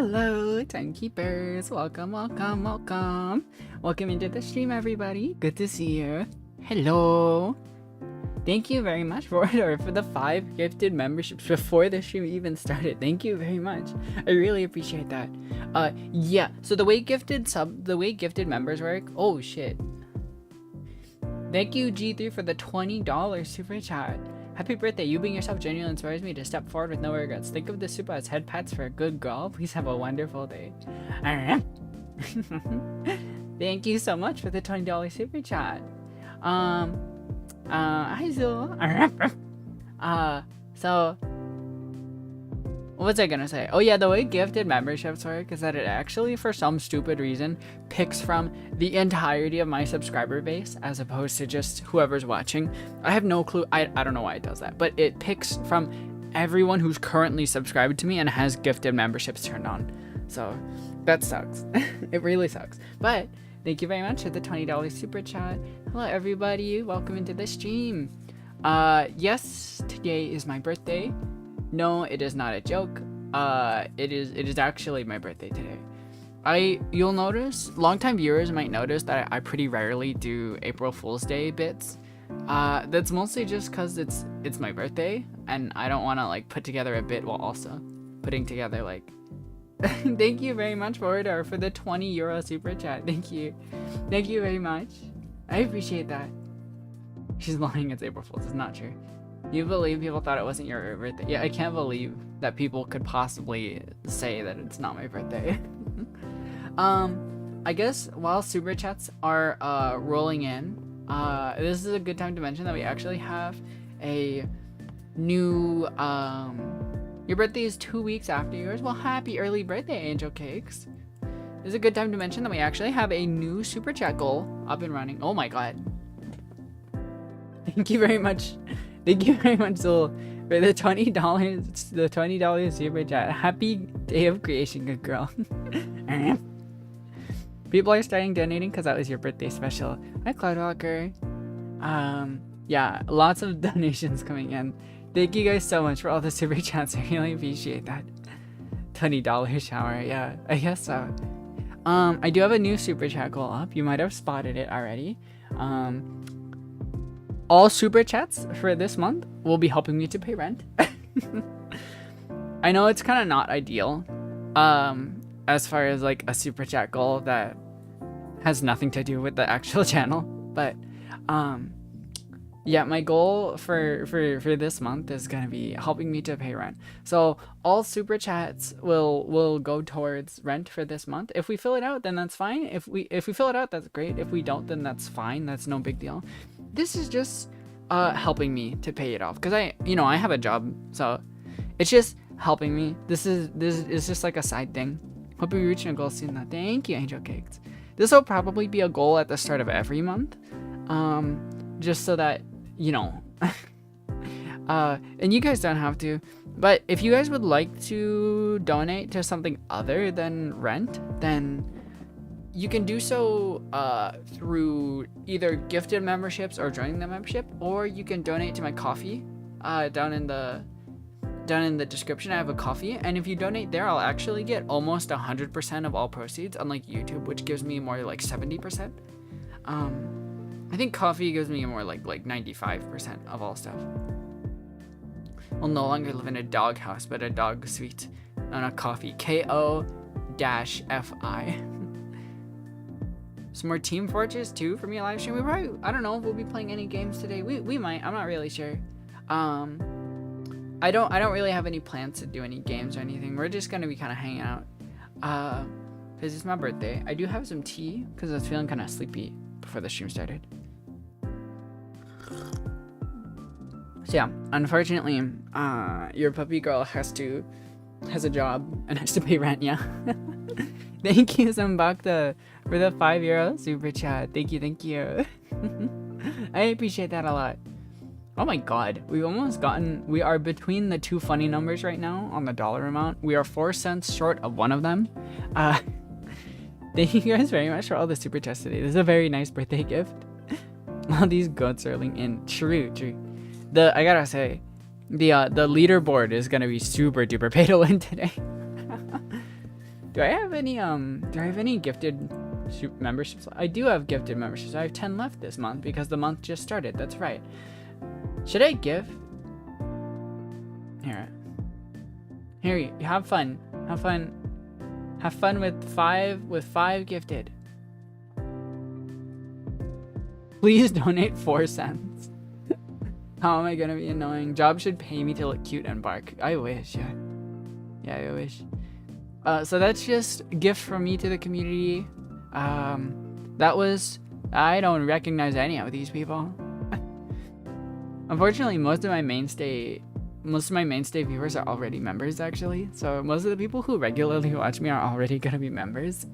Hello, timekeepers. Welcome, welcome, welcome. Welcome into the stream, everybody. Good to see you. Hello. Thank you very much for the 5 gifted memberships before the stream even started. Thank you very much. I really appreciate that. Yeah. So the way gifted members work. Oh shit. Thank you, G3, for the $20 super chat. Happy birthday. You being yourself genuinely inspires me to step forward with no regrets. Think of the super as head pats for a good girl. Please have a wonderful day. Thank you so much for the $20 super chat. Hi Zul. So what was I gonna say? Oh yeah, the way gifted memberships work is that it actually, for some stupid reason, picks from the entirety of my subscriber base as opposed to just whoever's watching. I have no clue. I don't know why it does that, but it picks from everyone who's currently subscribed to me and has gifted memberships turned on. So that sucks. It really sucks. But thank you very much for the $20 super chat. Hello everybody, welcome into the stream. Yes, today is my birthday. No, it is not a joke. It is actually my birthday today. You'll notice, longtime viewers might notice that I pretty rarely do April Fool's Day bits. That's mostly just cause it's my birthday and I don't want to like put together a bit while also putting together like thank you very much, Border, for the €20 super chat. Thank you very much. I appreciate that. She's lying, it's April Fool's. It's not true. You believe people thought it wasn't your birthday? Yeah, I can't believe that people could possibly say that it's not my birthday. I guess while super chats are rolling in, this is a good time to mention that we actually have a new your birthday is 2 weeks after yours. Well, happy early birthday, Angel Cakes. This is a good time to mention that we actually have a new super chat goal up and running. Oh my god. Thank you very much. Thank you very much, Zul, for the $20. The $20 super chat. Happy day of creation, good girl. People are starting donating because that was your birthday special. Hi, Cloudwalker. Yeah, lots of donations coming in. Thank you guys so much for all the super chats. I really appreciate that. $20 shower. Yeah, I guess so. I do have a new super chat goal up. You might have spotted it already. All super chats for this month will be helping me to pay rent. I know it's kind of not ideal as far as like a super chat goal that has nothing to do with the actual channel, but yeah, my goal for this month is gonna be helping me to pay rent. So all super chats will go towards rent for this month. If we fill it out, then that's fine. If we fill it out, that's great. If we don't, then that's fine. That's no big deal. This is just helping me to pay it off because I have a job, so it's just helping me. This is just like a side thing. Hope you're reaching a goal soon. Thank you, Angel Cakes. This will probably be a goal at the start of every month, just so that and you guys don't have to, but if you guys would like to donate to something other than rent, then you can do so through either gifted memberships or joining the membership, or you can donate to my coffee. Down in the description I have a coffee, and if you donate there, I'll actually get almost 100% of all proceeds, unlike YouTube, which gives me more like 70%. I think coffee gives me more like 95% of all stuff. I'll no longer live in a dog house, but a dog suite on a coffee. KO-FI. Some more Team Fortress 2 for me live stream. We probably, I don't know if we'll be playing any games today. We might. I'm not really sure. I don't really have any plans to do any games or anything. We're just gonna be kind of hanging out. Because it's my birthday. I do have some tea because I was feeling kind of sleepy before the stream started. So yeah, unfortunately, your puppy girl has a job and has to pay rent. Yeah. Thank you, Zambakta, for the €5 super chat. Thank you. I appreciate that a lot. Oh my god, we are between the two funny numbers right now on the dollar amount. We are 4 cents short of one of them. Thank you guys very much for all the super chats today. This is a very nice birthday gift. All these goats are in. True. I gotta say, the leaderboard is gonna be super duper pay to win today. Do I have any gifted memberships? I do have gifted memberships. I have 10 left this month because the month just started. That's right. Should I give? Here, you have fun. Have fun with five gifted. Please donate 4 cents. How am I gonna be annoying? Job should pay me to look cute and bark. I wish, yeah. Yeah, I wish. So that's just a gift from me to the community. That was... I don't recognize any of these people. Unfortunately, most of my mainstay viewers are already members, actually. So most of the people who regularly watch me are already gonna be members.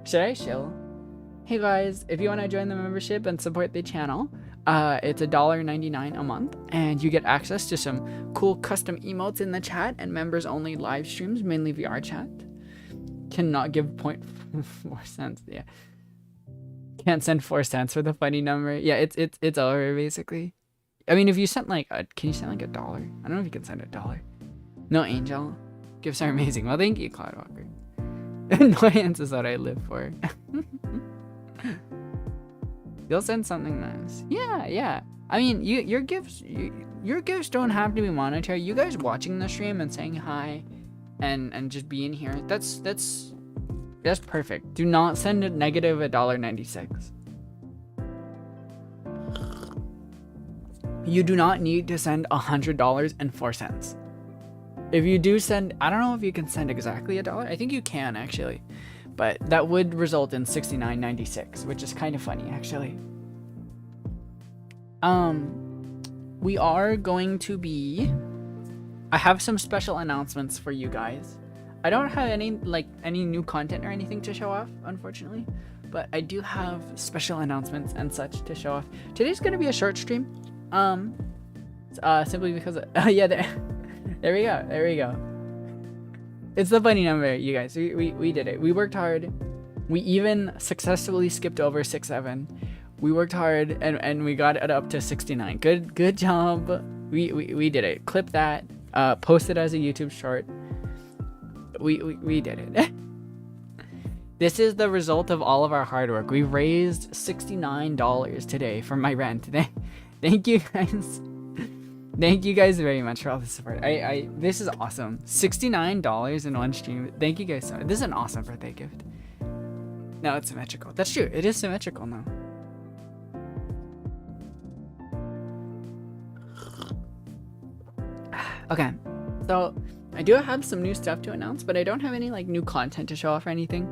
Should I chill? Hey guys, if you want to join the membership and support the channel, it's $1.99 a month, and you get access to some cool custom emotes in the chat and members only live streams, mainly VR chat. Cannot give 0.4 cents. Yeah, can't send 4 cents for the funny number. Yeah, it's over basically. I mean, if you sent like can you send like $1? I don't know if you can send $1. No, Angel, gifts are amazing. Well, thank you, Cloudwalker. Annoyance is what I live for. You'll send something nice. Yeah. I mean, your gifts don't have to be monetary. You guys watching the stream and saying hi, and just being here. That's perfect. Do not send a negative $1.96. You do not need to send $100.04. If you do send, I don't know if you can send exactly $1. I think you can actually. But that would result in $69.96, which is kind of funny, actually. We are going to be... I have some special announcements for you guys. I don't have any new content or anything to show off, unfortunately. But I do have special announcements and such to show off. Today's going to be a short stream. Simply because... yeah, there we go. It's the funny number, you guys. We did it. We worked hard. We even successfully skipped over 6-7. We worked hard and we got it up to 69. Good job. We did it. Clip that. Post it as a YouTube short. We did it. This is the result of all of our hard work. We raised $69 today for my rent. Thank you guys. Thank you guys very much for all the support. This is awesome. $69 in one stream. Thank you guys so much. This is an awesome birthday gift. No, it's symmetrical. That's true. It is symmetrical now. Okay. So I do have some new stuff to announce, but I don't have any new content to show off or anything.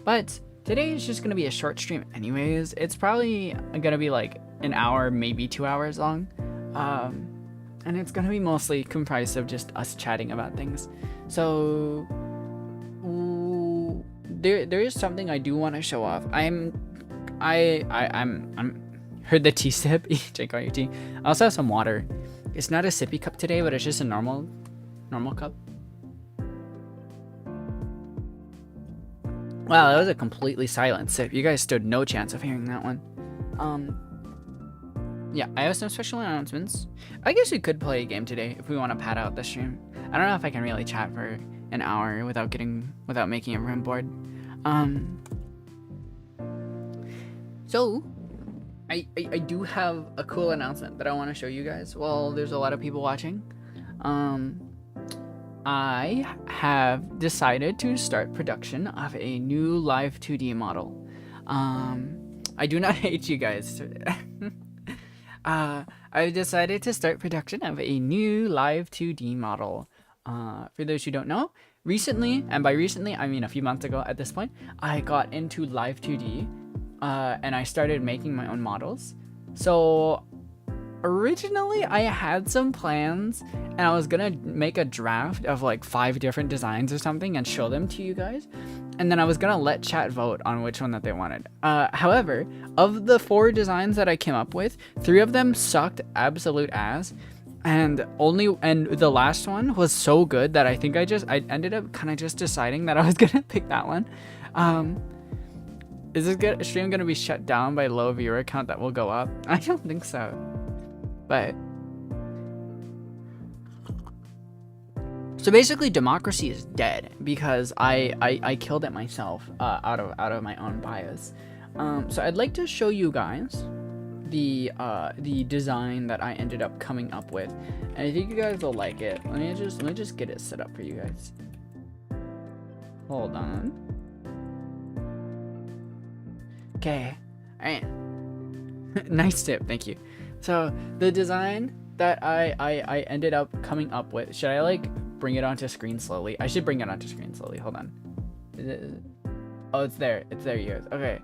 But today is just gonna be a short stream anyways. It's probably gonna be an hour, maybe 2 hours long. And it's gonna be mostly comprised of just us chatting about things. So there is something I do want to show off. I'm heard the tea sip. Drink all your tea. I also have some water. It's not a sippy cup today, but it's just a normal cup. Wow, that was a completely silent sip. You guys stood no chance of hearing that one. Yeah, I have some special announcements. I guess we could play a game today if we want to pad out the stream. I don't know if I can really chat for an hour without making a room board. So I do have a cool announcement that I want to show you guys. Well, there's a lot of people watching. I have decided to start production of a new live 2D model. I do not hate you guys. I've decided to start production of a new live 2D model. For those who don't know, recently, and by recently I mean a few months ago at this point, I got into live 2D and I started making my own models. So originally I had some plans and I was gonna make a draft of 5 different designs or something and show them to you guys, and then I was gonna let chat vote on which one that they wanted. However, of the 4 designs that I came up with, 3 of them sucked absolute ass, and the last one was so good that I think I ended up kind of just deciding that I was gonna pick that one. Is this stream gonna be shut down by low viewer count that will go up? I don't think so. But So basically, democracy is dead because I killed it myself out of my own bias. So I'd like to show you guys the design that I ended up coming up with, and I think you guys will like it. Let me just get it set up for you guys. Hold on. Okay. All right. Nice tip. Thank you. So the design that I ended up coming up with. Should I like bring it onto screen slowly? I should bring it onto screen slowly. Hold on. Is it? Oh, it's there. It's there, you guys. Okay.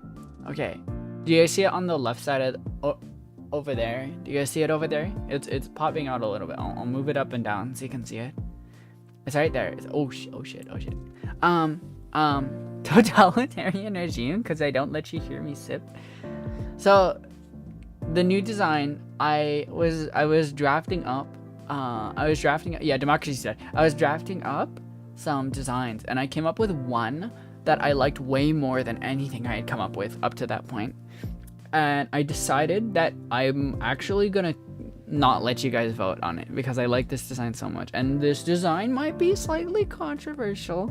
Okay. Do you guys see it on the left side of over there? Do you guys see it over there? It's popping out a little bit. I'll move it up and down so you can see it. It's right there. It's oh shit. Totalitarian regime because I don't let you hear me sip. So the new design I was drafting up. Yeah, democracy's dead. I was drafting up some designs and I came up with one that I liked way more than anything I had come up with up to that point. And I decided that I'm actually gonna not let you guys vote on it because I like this design so much. And this design might be slightly controversial,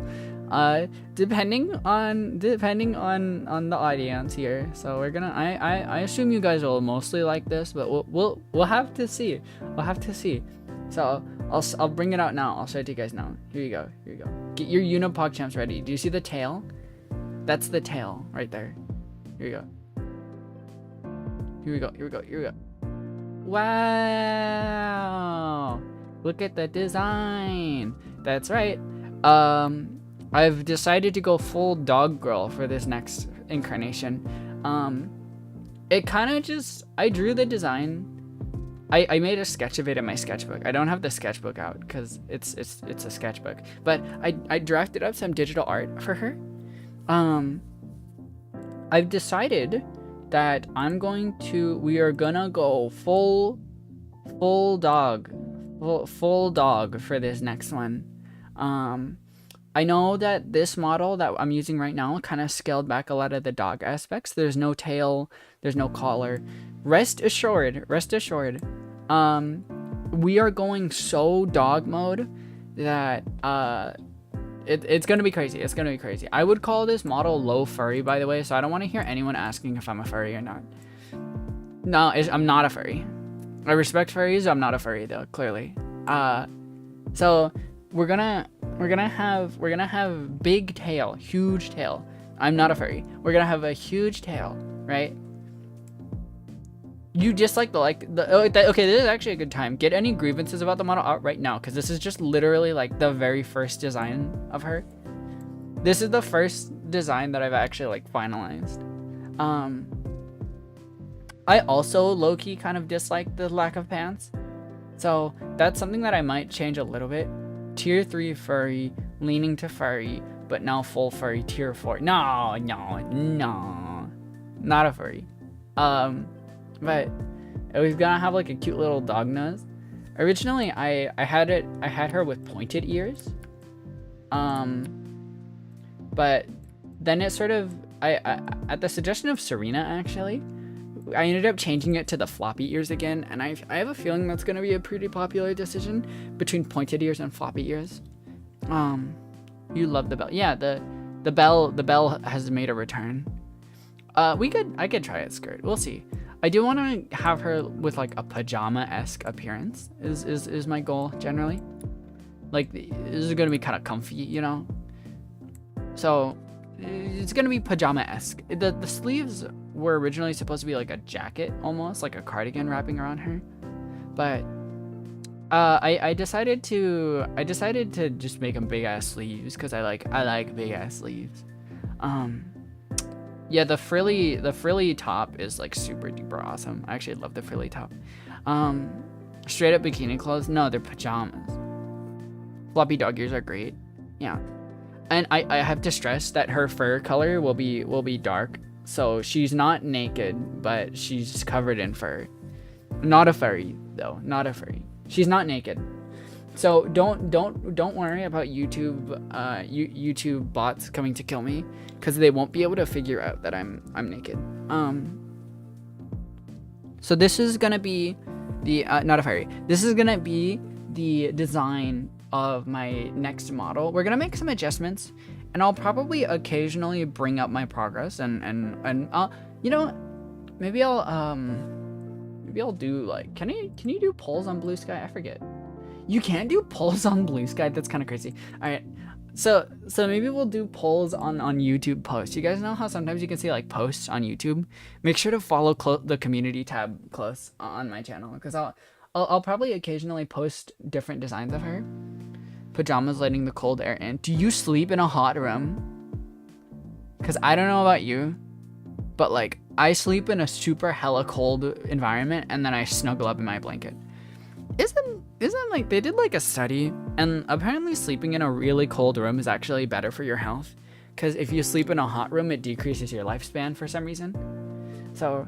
depending on the audience here. So we're gonna I assume you guys will mostly like this, but we'll have to see. We'll have to see. So I'll bring it out now. I'll show it to you guys now. Here you go. Here you go. Get your Unipog ready. Do you see the tail? That's the tail right there. Here you go. Here we go. Here we go. Here we go. Wow! Look at the design. That's right. I've decided to go full dog girl for this next incarnation. It kind of just I drew the design. I made a sketch of it in my sketchbook. I don't have the sketchbook out because it's a sketchbook. But I drafted up some digital art for her. I've decided that we are gonna go full dog for this next one. I know that this model that I'm using right now kind of scaled back a lot of the dog aspects. There's no tail, there's no collar. Rest assured, we are going so dog mode that it's gonna be crazy. It's gonna be crazy. I would call this model low furry, by the way, so I don't want to hear anyone asking if I'm a furry or not. No, I'm not a furry. I respect furries. I'm not a furry though, clearly. So we're gonna have big tail, huge tail. I'm not a furry. We're gonna have a huge tail, right? You dislike okay, this is actually a good time. Get any grievances about the model out right now, because this is just literally like the very first design of her. This is the first design that I've actually like finalized. I also low-key kind of dislike the lack of pants, so that's something that I might change a little bit. Tier 3 furry, leaning to furry, but now full furry. Tier 4. No, not a furry. But it was gonna have like a cute little dog nose. Originally, I had her with pointed ears. But then it sort of, I at the suggestion of Serena, actually, I ended up changing it to the floppy ears again, and I have a feeling that's gonna be a pretty popular decision between pointed ears and floppy ears. You love the bell. Yeah, the bell has made a return. I could try a skirt. We'll see. I do want to have her with like a pajama-esque appearance is my goal generally. Like, this is gonna be kind of comfy, you know. So it's gonna be pajama-esque. The sleeves were originally supposed to be like a jacket, almost like a cardigan wrapping around her, but I decided to just make them big ass sleeves because I like big ass sleeves. Yeah, the frilly top is like super duper awesome. I actually love the frilly top. Straight up bikini clothes, no, they're pajamas. Floppy dog ears are great. Yeah. And I have to stress that her fur color will be dark, so she's not naked, but she's covered in fur. Not a furry though, not a furry. She's not naked. So don't worry about YouTube bots coming to kill me, because they won't be able to figure out that I'm naked. So this is gonna be the not a furry. This is gonna be the design of my next model, we're gonna make some adjustments, and I'll probably occasionally bring up my progress and you know, maybe I'll do like, can you do polls on Blue Sky? I forget. You can't do polls on Blue Sky. That's kind of crazy. All right. So maybe we'll do polls on YouTube posts. You guys know how sometimes you can see like posts on YouTube? Make sure to follow the community tab close on my channel, because I'll probably occasionally post different designs of her. Pajamas letting the cold air in. Do you sleep in a hot room? Because I don't know about you, but like I sleep in a super hella cold environment and then I snuggle up in my blanket. Isn't like, they did like a study, and apparently sleeping in a really cold room is actually better for your health, because if you sleep in a hot room, it decreases your lifespan for some reason. So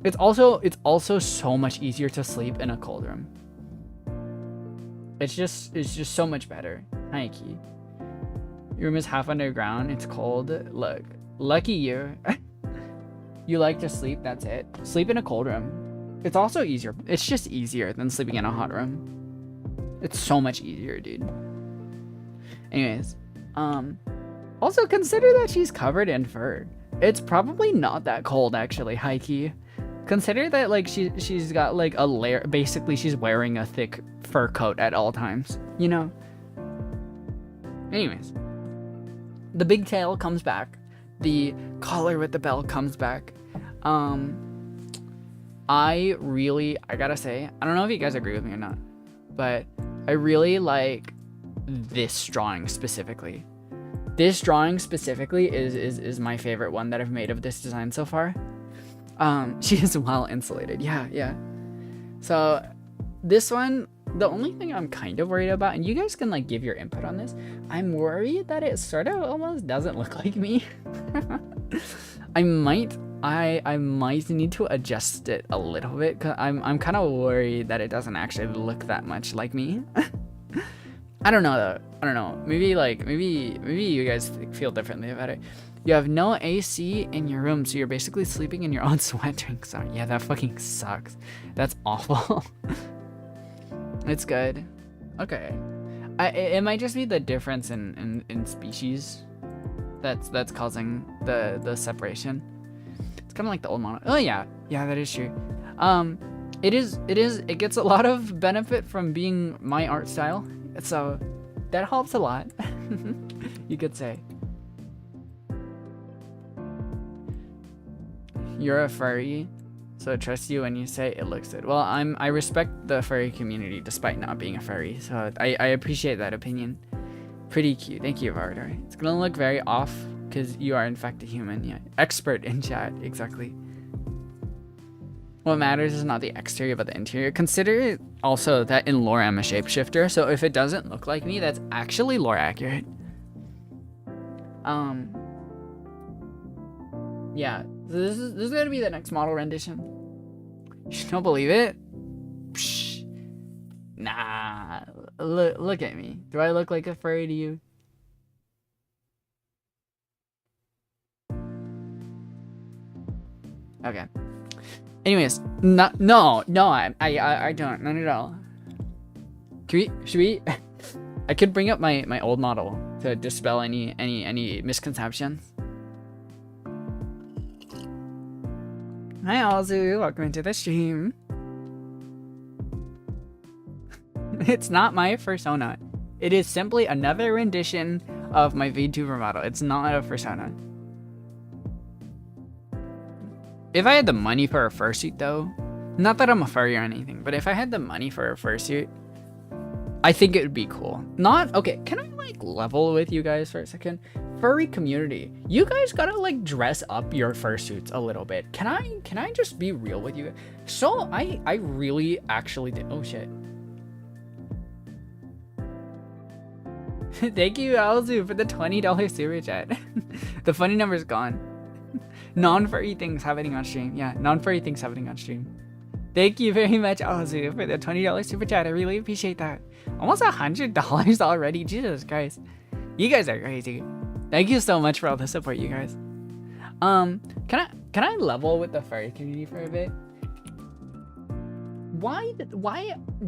it's also so much easier to sleep in a cold room. It's just so much better. Hi, Key. Your room is half underground. It's cold. Look, lucky you. You like to sleep. That's it. Sleep in a cold room. It's also easier. It's just easier than sleeping in a hot room. It's so much easier, dude. Anyways, also consider that she's covered in fur. It's probably not that cold, actually, high key. Consider that like she's got like a layer. Basically, she's wearing a thick fur coat at all times. You know. Anyways, the big tail comes back. The collar with the bell comes back. I gotta say, I don't know if you guys agree with me or not, but I really like this drawing specifically. This drawing specifically is my favorite one that I've made of this design so far. She is well insulated. Yeah. So this one, the only thing I'm kind of worried about, and you guys can like give your input on this, I'm worried that it sort of almost doesn't look like me. I might need to adjust it a little bit, because I'm kind of worried that it doesn't actually look that much like me. I don't know though. I don't know. Maybe you guys feel differently about it. You have no AC in your room, so you're basically sleeping in your own sweat drink. Sorry. Yeah, that fucking sucks. That's awful. It's good. Okay. It might just be the difference in species that's causing the separation. It's kind of like the old mono. Oh yeah, that is true. It gets a lot of benefit from being my art style, so that helps a lot. You could say. You're a furry, so I trust you when you say it looks good. Well, I respect the furry community despite not being a furry, so I appreciate that opinion. Pretty cute. Thank you, Vardar. It's gonna look very off because you are in fact a human. Yeah, expert in chat. Exactly. What matters is not the exterior but the interior. Consider also that in lore I'm a shapeshifter, so if it doesn't look like me, that's actually lore accurate. Yeah. So this is gonna be the next model rendition. You don't believe it? Psh. Nah. Look at me. Do I look like a furry to you? Okay. Anyways, no, I don't. Not at all. Should we? I could bring up my old model to dispel any misconceptions. Hi, Alzu. Welcome into the stream. It's not my persona. It is simply another rendition of my VTuber model. It's not a persona. If I had the money for a fursuit, though, not that I'm a furry or anything, but if I had the money for a fursuit, I think it would be cool. Okay, can I like level with you guys for a second? Furry community, you guys gotta like dress up your fursuits a little bit. Can I just be real with you? So I really actually did. Oh shit. Thank you, Alzu, for the $20 super chat. The funny number's gone. Non-furry things happening on stream. Yeah, non-furry things happening on stream. Thank you very much, Alzu, for the $20 super chat. I really appreciate that. Almost $100 already. Jesus Christ. You guys are crazy. Thank you so much for all the support, you guys. Can I level with the furry community for a bit? Why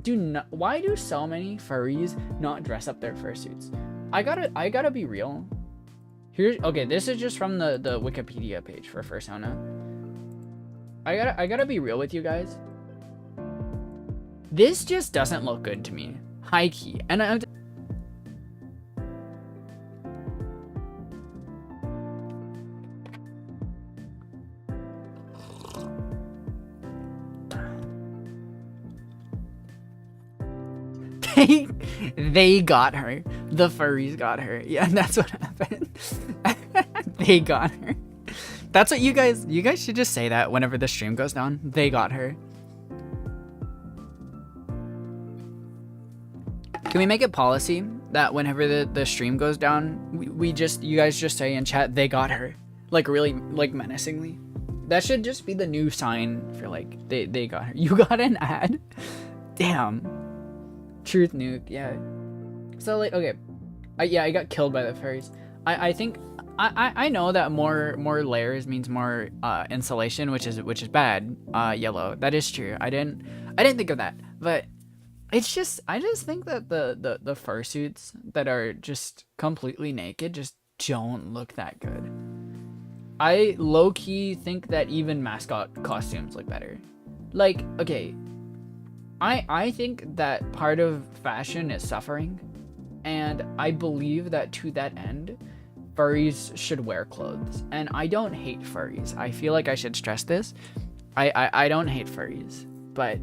do so many furries not dress up their fursuits? I gotta be real. Okay, this is just from the Wikipedia page for Fursona. I gotta be real with you guys. This just doesn't look good to me. High key. And I'm they got her. The furries got her. Yeah, that's what happened. They got her. That's what you guys should just say that whenever the stream goes down. They got her. Can we make it policy that whenever the stream goes down, you guys just say in chat, they got her, like really, like menacingly? That should just be the new sign for like they got her. You got an ad? Damn. Truth nuke, yeah. So like, okay, I got killed by the furries. I think I know that more layers means more insulation, which is bad. Yellow, that is true. I didn't think of that, but it's just I just think that the fursuits that are just completely naked just don't look that good. I low-key think that even mascot costumes look better. Like, okay, I think that part of fashion is suffering, and I believe that to that end, furries should wear clothes. And I don't hate furries. I feel like I should stress this. I don't hate furries, but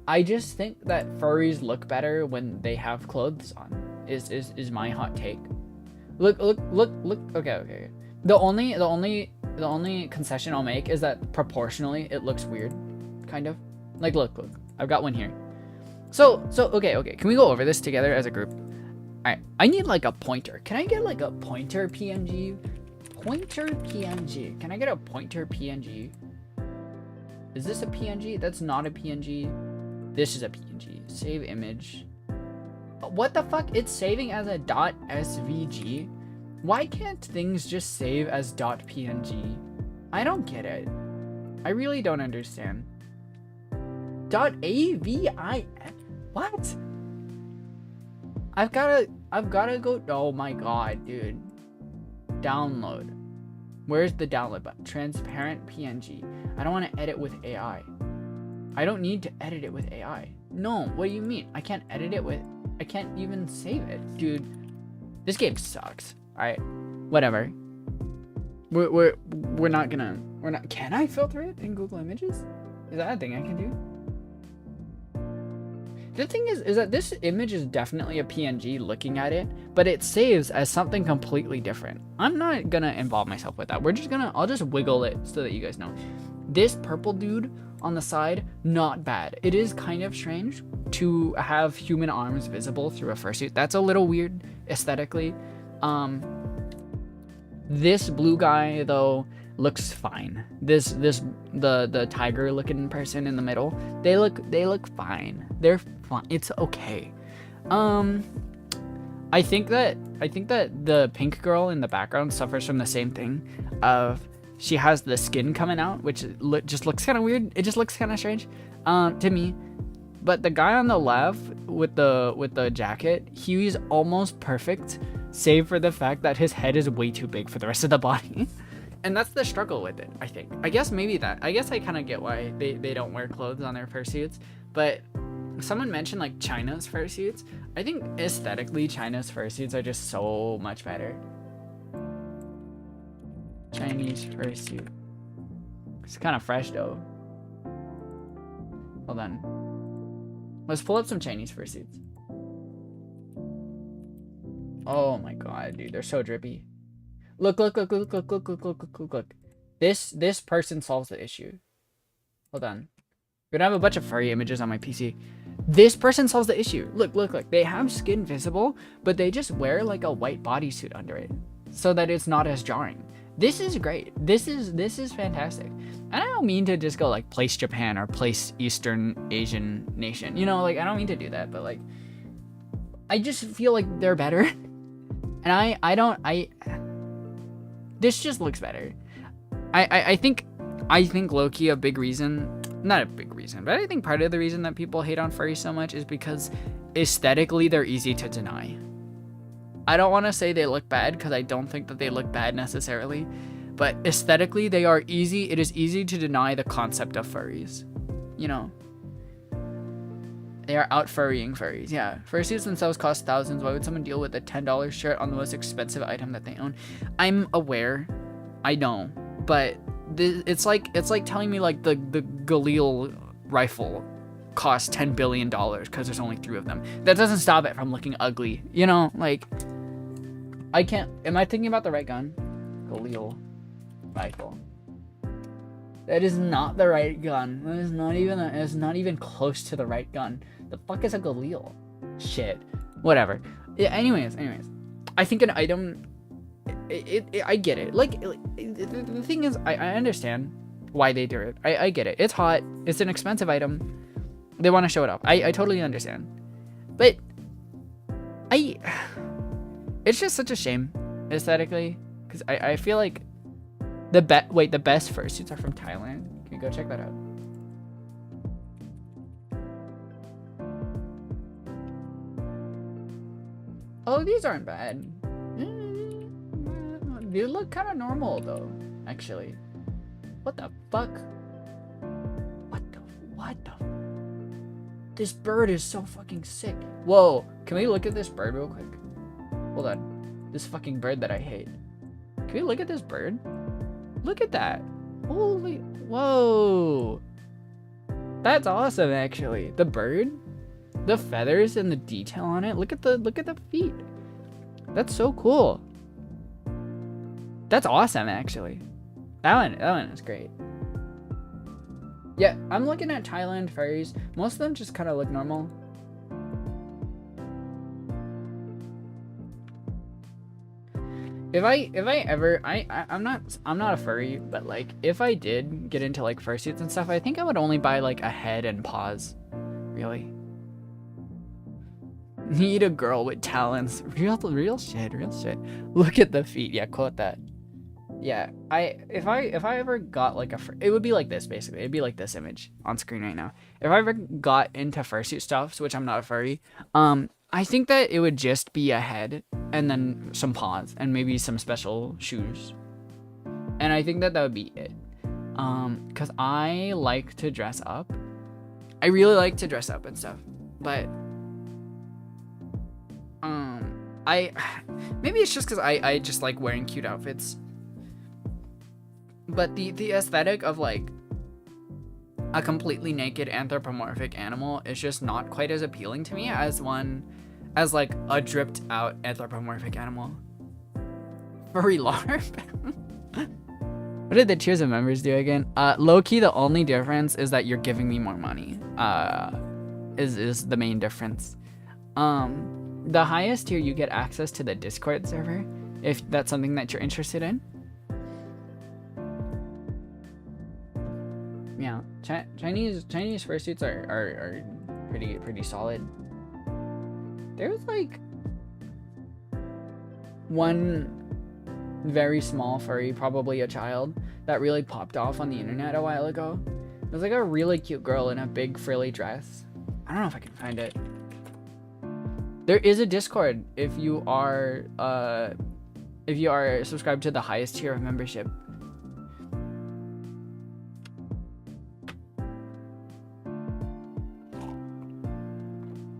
I just think that furries look better when they have clothes on. Is my hot take. Look. Okay. The only concession I'll make is that proportionally it looks weird, kind of. Like, look. I've got one here. So okay. Can we go over this together as a group? Alright, I need like a pointer. Can I get like a pointer PNG? Pointer PNG. Can I get a pointer PNG? Is this a PNG? That's not a PNG. This is a PNG. Save image. What the fuck? It's saving as a .svg? Why can't things just save as .png? I don't get it. I really don't understand. .avin? What? I've gotta go. Oh my god, dude. Download. Where's the download button? Transparent PNG. I don't want to edit with AI. I don't need to edit it with AI. No, what do you mean? I can't edit it with. I can't even save it, dude. This game sucks. All right, whatever. We're not. Can I filter it in Google Images? Is that a thing I can do? The thing is that this image is definitely a PNG looking at it, but it saves as something completely different. I'm not gonna involve myself with that. I'll just wiggle it so that you guys know. This purple dude on the side, not bad. It is kind of strange to have human arms visible through a fursuit. That's a little weird aesthetically. This blue guy though looks fine. The tiger looking person in the middle, they look fine. They're fine. It's okay. I think that the pink girl in the background suffers from the same thing of she has the skin coming out, which just looks kind of weird. It just looks kind of strange to me. But the guy on the left with the jacket, he's almost perfect, save for the fact that his head is way too big for the rest of the body. And that's the struggle with it, I think. I guess I kind of get why they don't wear clothes on their fursuits. But someone mentioned like China's fursuits. I think aesthetically, China's fursuits are just so much better. Chinese fursuit. It's kind of fresh though. Hold on. Let's pull up some Chinese fursuits. Oh my god, dude, they're so drippy. Look. This person solves the issue. Hold on. I'm gonna have a bunch of furry images on my PC. This person solves the issue. Look. They have skin visible, but they just wear like a white bodysuit under it, so that it's not as jarring. This is great. This is fantastic. And I don't mean to just go like place Japan or place Eastern Asian nation. You know, like I don't mean to do that, but like I just feel like they're better. And this just looks better. I think low-key a big reason not a big reason, but I think part of the reason that people hate on furries so much is because aesthetically they're easy to deny. I don't want to say they look bad, because I don't think that they look bad necessarily, but aesthetically they are easy. It is easy to deny the concept of furries, you know. They are out furrying furries. Yeah, fursuits themselves cost thousands. Why would someone deal with a $10 shirt on the most expensive item that they own? I'm aware, I know, but it's like telling me like the Galil rifle costs $10 billion because there's only 3 of them. That doesn't stop it from looking ugly, you know. Like, I can't. Am I thinking about the right gun? Galil rifle. That is not the right gun. That is not even. It's not even close to the right gun. The fuck is a Galil? Shit. Whatever. Yeah. Anyways. I think an item. I get it. Like the thing is, I understand why they do it. I get it. It's hot. It's an expensive item. They want to show it off. I totally understand. But it's just such a shame aesthetically, because I feel like the best fursuits are from Thailand. Can you go check that out? Oh, these aren't bad. They look kind of normal though, actually. What the fuck? What the? This bird is so fucking sick. Whoa, can we look at this bird real quick? Hold on. This fucking bird that I hate. Can we look at this bird? Look at that. Holy, whoa. That's awesome, actually. The bird, the feathers and the detail on it. Look at the feet. That's so cool. That's awesome, actually. That one is great. Yeah, I'm looking at Thailand furries. Most of them just kind of look normal. If I ever, I'm not a furry, but like if I did get into like fursuits and stuff, I think I would only buy like a head and paws. Really. Need a girl with talents. Real shit. Look at the feet. Yeah, quote that. Yeah, if I ever got like it would be like this basically. It'd be like this image on screen right now. If I ever got into fursuit stuff, which I'm not a furry, I think that it would just be a head and then some paws and maybe some special shoes. And I think that would be it. Cause I like to dress up. I really like to dress up and stuff, but maybe it's just cause I just like wearing cute outfits. But the aesthetic of like a completely naked anthropomorphic animal is just not quite as appealing to me as like a dripped out anthropomorphic animal. Furry LARP. What did the tiers of members do again? Low-key, the only difference is that you're giving me more money. Is the main difference. The highest tier, you get access to the Discord server, if that's something that you're interested in. Yeah, Chinese fursuits are pretty solid. There's like one very small furry, probably a child, that really popped off on the internet a while ago. It was like a really cute girl in a big frilly dress. I don't know if I can find it. There is a Discord if you are subscribed to the highest tier of membership.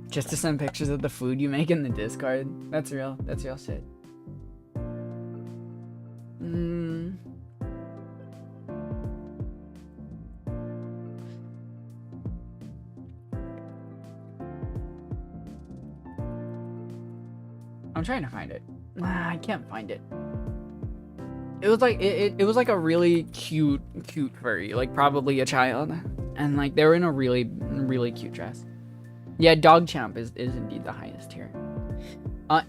Just to send pictures of the food you make in the Discord. That's real shit. I'm trying to find it. I can't find it. It was like it was like a really cute furry, like probably a child, and like they were in a really cute dress. Yeah, Dog Champ is indeed the highest tier.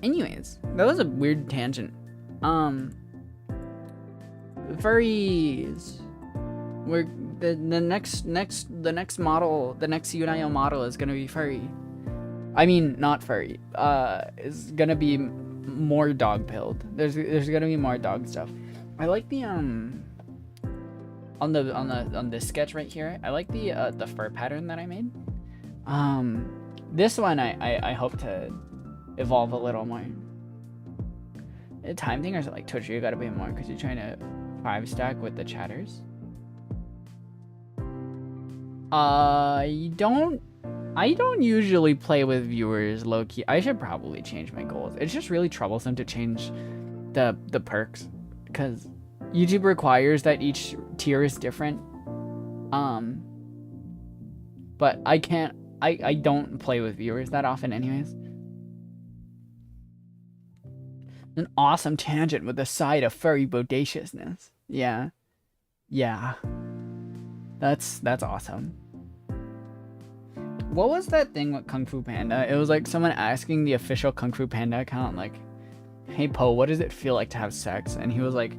Anyways, that was a weird tangent. Furries. We're the next model, the next Yunayo model is gonna be furry. I mean, not furry. Is gonna be more dog pilled. There's gonna be more dog stuff. I like the on this sketch right here, I like the fur pattern that I made. This one I hope to evolve a little more. A time thing, or is it like Twitch? You gotta be more because you're trying to 5-stack with the chatters. I don't usually play with viewers low key. I should probably change my goals. It's just really troublesome to change the perks because YouTube requires that each tier is different. But I can't. I don't play with viewers that often, anyways. An awesome tangent with a side of furry bodaciousness. Yeah. That's awesome. What was that thing with Kung Fu Panda? It was like someone asking the official Kung Fu Panda account, like, "Hey Po, what does it feel like to have sex?" And he was like,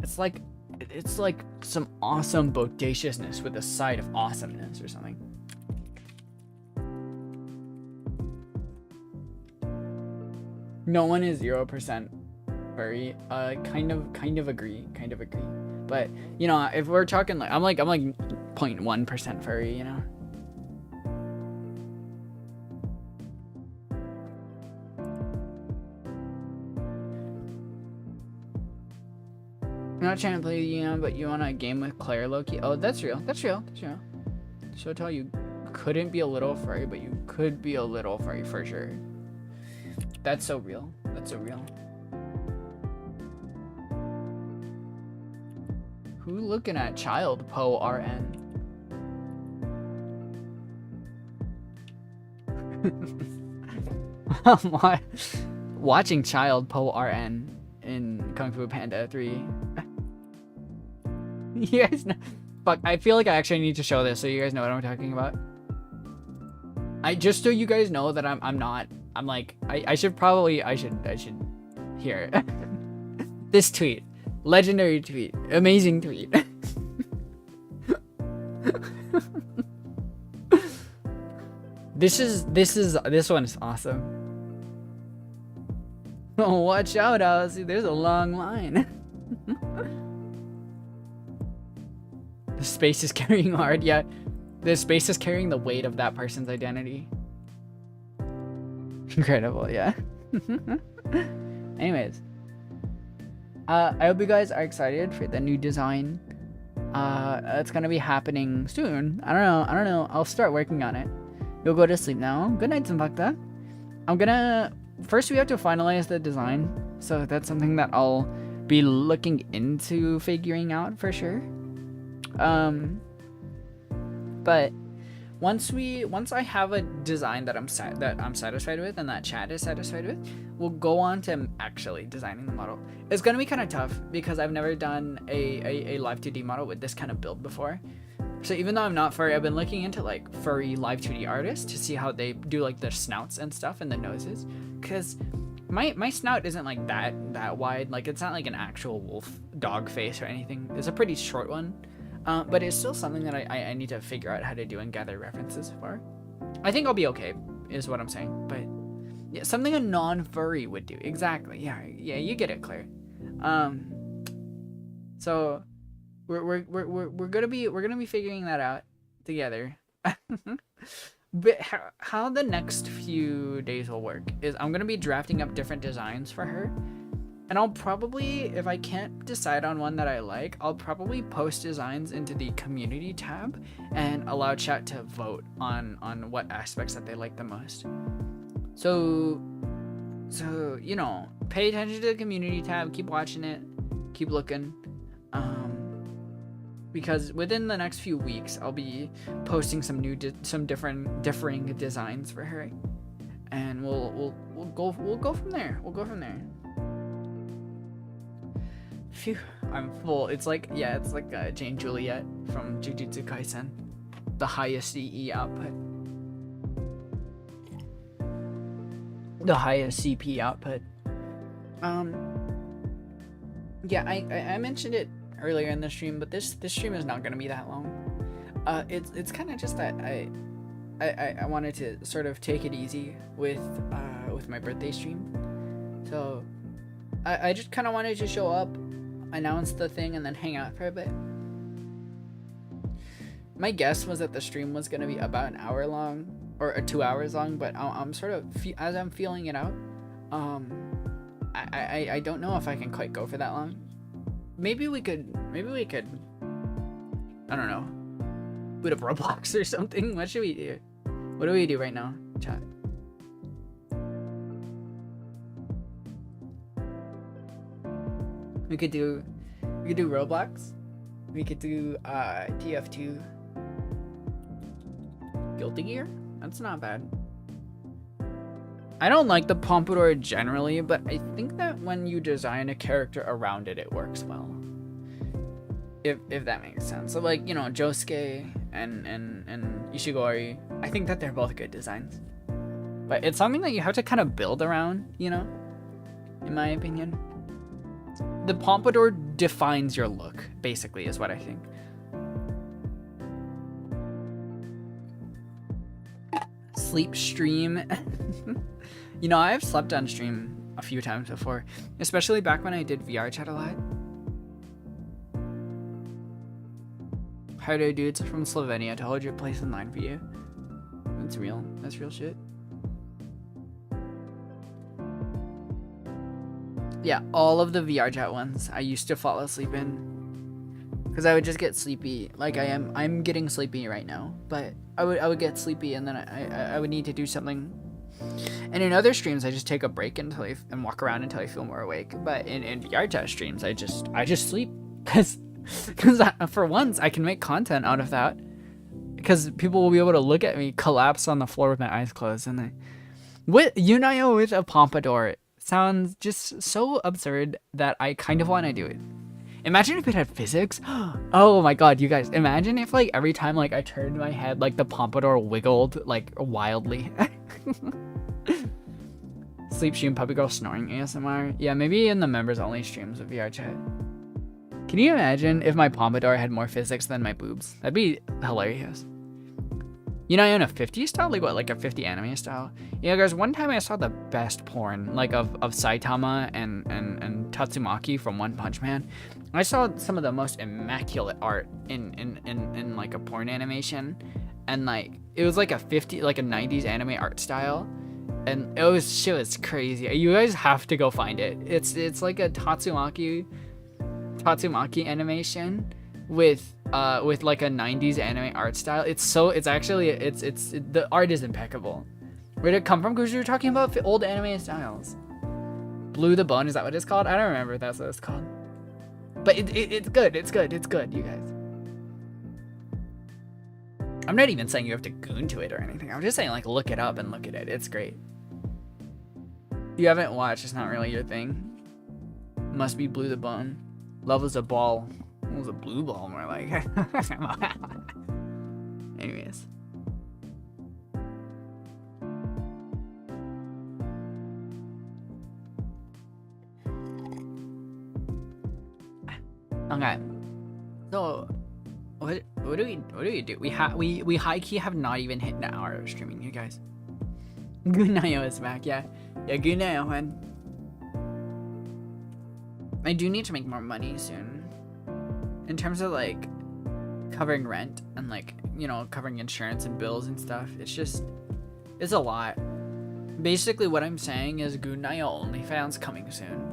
it's like some awesome bodaciousness with a side of awesomeness or something. No one is 0% furry. Kind of agree. But you know, if we're talking like I'm like 0.1% furry, you know. I'm not trying to play you know, but you want a game with Claire Loki? Oh, that's real. So I tell you, couldn't be a little furry, but you could be a little furry for sure. That's so real. Who looking at child Po RN? Watching child Po RN in Kung Fu Panda 3. You guys know. Fuck, I feel like I actually need to show this so you guys know what I'm talking about. Just so you guys know that I'm like, I should here. This tweet. Legendary tweet. Amazing tweet. This one is awesome. Oh, watch out, Alice. There's a long line. The space is carrying hard. Yeah, the space is carrying the weight of that person's identity. Incredible, yeah. Anyways, I hope you guys are excited for the new design. It's gonna be happening soon. I don't know. I'll start working on it. You'll go to sleep now. Good night, Zimbakta. First we have to finalize the design, so that's something that I'll be looking into figuring out for sure. But once I have a design that I'm satisfied with and that chat is satisfied with, we'll go on to actually designing the model. It's gonna be kind of tough because I've never done a live 2D model with this kind of build before. So even though I'm not furry, I've been looking into like furry live 2D artists to see how they do like their snouts and stuff and the noses, because my snout isn't like that wide. Like it's not like an actual wolf dog face or anything. It's a pretty short one. But it's still something that I need to figure out how to do and gather references for. I think I'll be okay, is what I'm saying. But yeah, something a non-furry would do. Exactly. Yeah, you get it, Claire. So we're gonna be figuring that out together. But how the next few days will work is I'm gonna be drafting up different designs for her. And I'll probably, if I can't decide on one that I like, I'll probably post designs into the community tab and allow chat to vote on what aspects that they like the most. So you know, pay attention to the community tab, keep watching it, keep looking. Because within the next few weeks, I'll be posting some differing designs for her, and we'll go from there. Phew, I'm full. It's like Jane Juliet from Jujutsu Kaisen, the highest EE output, the highest CP output. Yeah, I mentioned it earlier in the stream, but this stream is not gonna be that long. It's kind of just that I wanted to sort of take it easy with my birthday stream, so I just kind of wanted to show up, announce the thing, and then hang out for a bit. My guess was that the stream was gonna be about an hour long or 2 hours long, but I'm sort of as I'm feeling it out. I don't know if I can quite go for that long. Maybe we could. I don't know. Boot up Roblox or something. What should we do? What do we do right now, chat? We could do Roblox. We could do TF2 Guilty Gear. That's not bad. I don't like the Pompadour generally, but I think that when you design a character around it, it works well. If that makes sense. So like, you know, Josuke and Ishigori, I think that they're both good designs. But it's something that you have to kind of build around, you know, in my opinion. The Pompadour defines your look, basically, is what I think. Sleep stream. You know, I've slept on stream a few times before, especially back when I did VR chat a lot. Hi there, dudes from Slovenia to hold your place in line for you. That's real. That's real shit. Yeah, all of the VR chat ones I used to fall asleep in, because I would just get sleepy. Like I'm getting sleepy right now, but I would get sleepy and then I would need to do something. And in other streams, I just take a break until and walk around until I feel more awake. But in VR chat streams, I just sleep because for once I can make content out of that. Because people will be able to look at me collapse on the floor with my eyes closed, and with Yunayo with a Pompadour sounds just so absurd that I kind of want to do it. Imagine if it had physics. Oh my god, you guys, imagine if like every time like I turned my head, like the Pompadour wiggled like wildly. Sleep stream, puppy girl snoring ASMR. Yeah, maybe in the members only streams of VR chat. Can you imagine if my Pompadour had more physics than my boobs? That'd be hilarious. You know, in a 50 style? Like what, like a 50 anime style? Yeah, guys, one time I saw the best porn, like of Saitama and Tatsumaki from One Punch Man. I saw some of the most immaculate art in like a porn animation. And like, it was like a 90s anime art style. And shit was crazy. You guys have to go find it. It's like a Tatsumaki animation with like a 90s anime art style. The art is impeccable. Where'd it come from? Because you were talking about old anime styles. Blue the Bone, is that what it's called? I don't remember if that's what it's called. But it's good, you guys. I'm not even saying you have to goon to it or anything. I'm just saying, like, look it up and look at it. It's great. You haven't watched, it's not really your thing. Must be Blue the Bone. Love is a ball. It was a blue ball, more like. Anyways. Okay. So, what do we do? We high key have not even hit an hour of streaming, you guys. Yunayo is back, yeah. Yeah, Yunayo, man. I do need to make more money soon. In terms of like covering rent and like, you know, covering insurance and bills and stuff. It's a lot. Basically what I'm saying is Yunayo OnlyFans coming soon.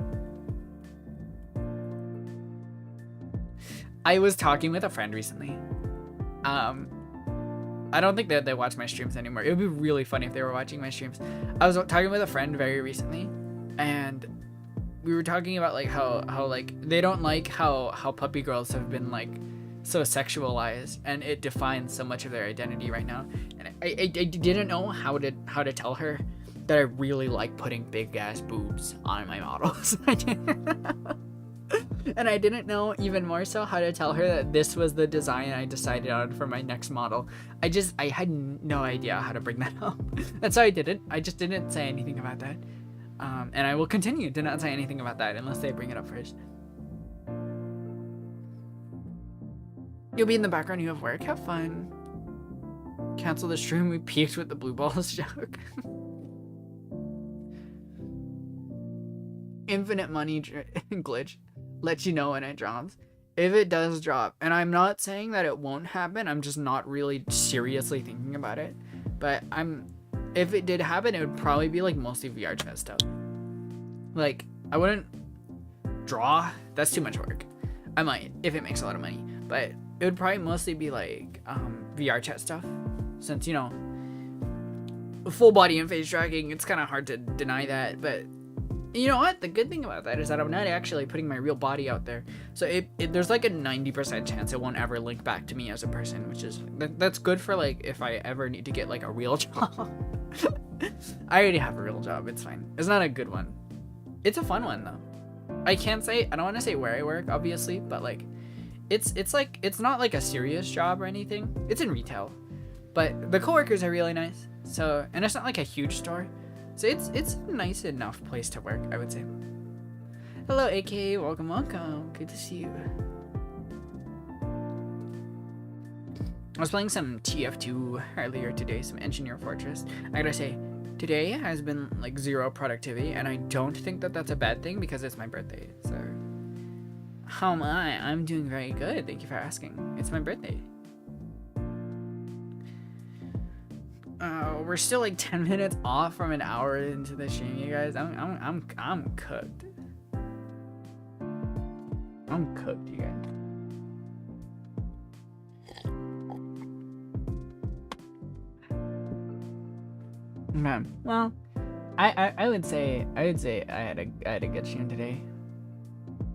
I was talking with a friend recently. I don't think that they watch my streams anymore. It would be really funny if they were watching my streams. I was talking with a friend very recently, and we were talking about like how like they don't like how puppy girls have been like so sexualized, and it defines so much of their identity right now. And I didn't know how to tell her that I really like putting big ass boobs on my models. And I didn't know even more so how to tell her that this was the design I decided on for my next model. I had no idea how to bring that up. And so I just didn't say anything about that. And I will continue to not say anything about that unless they bring it up first. You'll be in the background, you have work, have fun. Cancel the stream, we peaked with the blue balls joke. Infinite money glitch. Let you know when it drops. if it does drop, and I'm not saying that it won't happen, I'm just not really seriously thinking about it. But if it did happen, it would probably be like mostly VR chat stuff. Like, I wouldn't draw. That's too much work. I might, if it makes a lot of money, but it would probably mostly be like VR chat stuff, since, you know, full body and face tracking, it's kind of hard to deny that. But you know what, the good thing about that is that I'm not actually putting my real body out there, so there's like a 90% chance it won't ever link back to me as a person, which is that's good for like if I ever need to get like a real job. I already have a real job, it's fine. It's not a good one, it's a fun one though. I don't want to say where I work, obviously, but like it's like, it's not like a serious job or anything. It's in retail, but the coworkers are really nice. So, and it's not like a huge store, so it's a nice enough place to work, I would say. Hello, AK, welcome. Good to see you. I was playing some TF2 earlier today, some Engineer Fortress. I gotta say, today has been like zero productivity, and I don't think that that's a bad thing because it's my birthday. So, how am I? I'm doing very good. Thank you for asking. It's my birthday. We're still like 10 minutes off from an hour into the stream, you guys. I'm cooked. I'm cooked, you guys. Man, well, I would say I had a good stream today.